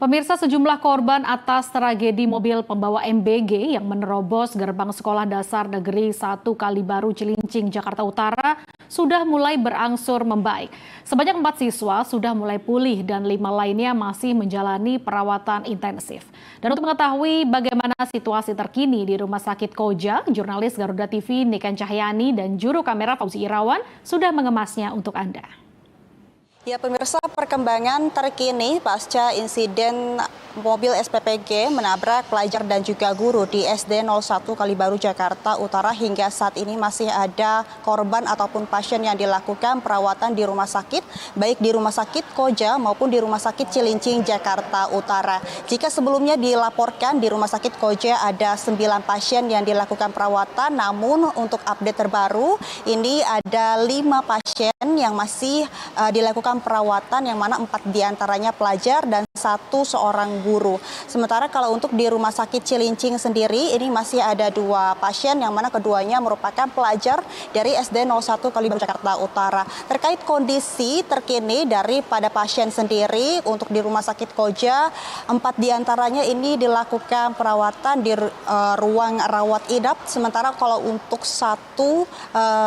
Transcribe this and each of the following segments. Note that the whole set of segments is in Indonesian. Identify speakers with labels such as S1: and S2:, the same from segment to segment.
S1: Pemirsa, sejumlah korban atas tragedi mobil pembawa MBG yang menerobos gerbang Sekolah Dasar Negeri 1 Kalibaru Cilincing, Jakarta Utara sudah mulai berangsur membaik. Sebanyak 4 siswa sudah mulai pulih dan 5 lainnya masih menjalani perawatan intensif. Dan untuk mengetahui bagaimana situasi terkini di Rumah Sakit Koja, jurnalis Garuda TV Niken Cahyani dan juru kamera Fauzi Irawan sudah mengemasnya untuk Anda.
S2: Ya pemirsa, perkembangan terkini pasca insiden mobil SPPG menabrak pelajar dan juga guru di SD 01 Kalibaru Jakarta Utara. Hingga saat ini masih ada korban ataupun pasien yang dilakukan perawatan di rumah sakit, baik di Rumah Sakit Koja maupun di Rumah Sakit Cilincing Jakarta Utara. Jika sebelumnya dilaporkan di Rumah Sakit Koja ada 9 pasien yang dilakukan perawatan, namun untuk update terbaru ini ada 5 pasien yang masih dilakukan perawatan, yang mana 4 diantaranya pelajar dan 1 seorang guru. Sementara kalau untuk di Rumah Sakit Cilincing sendiri ini masih ada 2 pasien, yang mana keduanya merupakan pelajar dari SD 01 Kalibaru Jakarta Utara. Terkait kondisi terkini daripada pasien sendiri untuk di Rumah Sakit Koja, 4 diantaranya ini dilakukan perawatan di ruang rawat inap. Sementara kalau untuk 1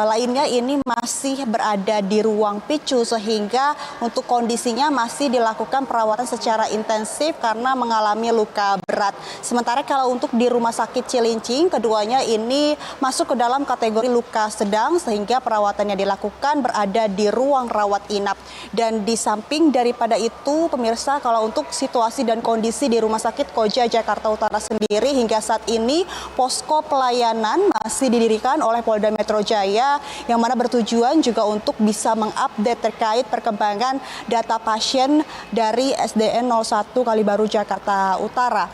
S2: lainnya ini masih berada di ruang PICU, sehingga untuk kondisinya masih dilakukan perawatan secara intensif karena mengalami luka berat. Sementara kalau untuk di Rumah Sakit Cilincing, keduanya ini masuk ke dalam kategori luka sedang, sehingga perawatannya dilakukan berada di ruang rawat inap. Dan di samping daripada itu, pemirsa, kalau untuk situasi dan kondisi di Rumah Sakit Koja Jakarta Utara sendiri, hingga saat ini posko pelayanan masih didirikan oleh Polda Metro Jaya, yang mana bertujuan juga untuk bisa mengupdate terkait perkembangan data pasien dari SDN 01 Kalibaru Jakarta Utara.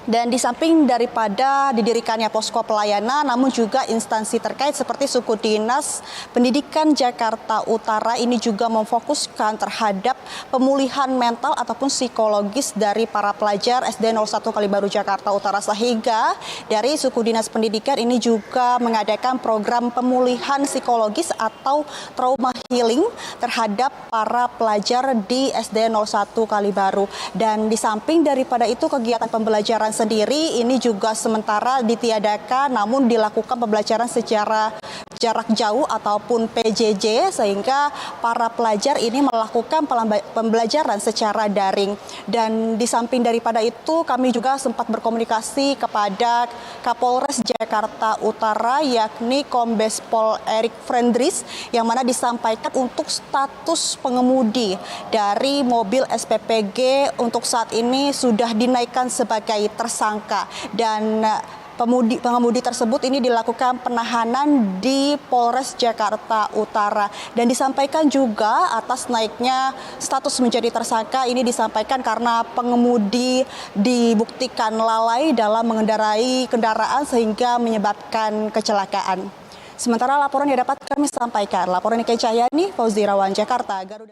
S2: Dan di samping daripada didirikannya posko pelayanan, namun juga instansi terkait seperti Suku Dinas Pendidikan Jakarta Utara ini juga memfokuskan terhadap pemulihan mental ataupun psikologis dari para pelajar SD 01 Kalibaru Jakarta Utara, sehingga dari Suku Dinas Pendidikan ini juga mengadakan program pemulihan psikologis atau trauma healing terhadap para pelajar di SD 01 Kalibaru. Dan di samping daripada itu, kegiatan pembelajaran sendiri ini juga sementara ditiadakan, namun dilakukan pembelajaran secara jarak jauh ataupun PJJ, sehingga para pelajar ini melakukan pembelajaran secara daring. Dan di samping daripada itu, kami juga sempat berkomunikasi kepada Kapolres Jakarta Utara, yakni Kombes Pol Erik Frendris, yang mana disampaikan untuk status pengemudi dari mobil SPPG untuk saat ini sudah dinaikkan sebagai tersangka, dan pengemudi tersebut ini dilakukan penahanan di Polres Jakarta Utara. Dan disampaikan juga atas naiknya status menjadi tersangka ini disampaikan karena pengemudi dibuktikan lalai dalam mengendarai kendaraan sehingga menyebabkan kecelakaan. Sementara laporan yang dapat kami sampaikan, laporan Niken Cahyani, Fauzi Irawan, Jakarta, Garuda.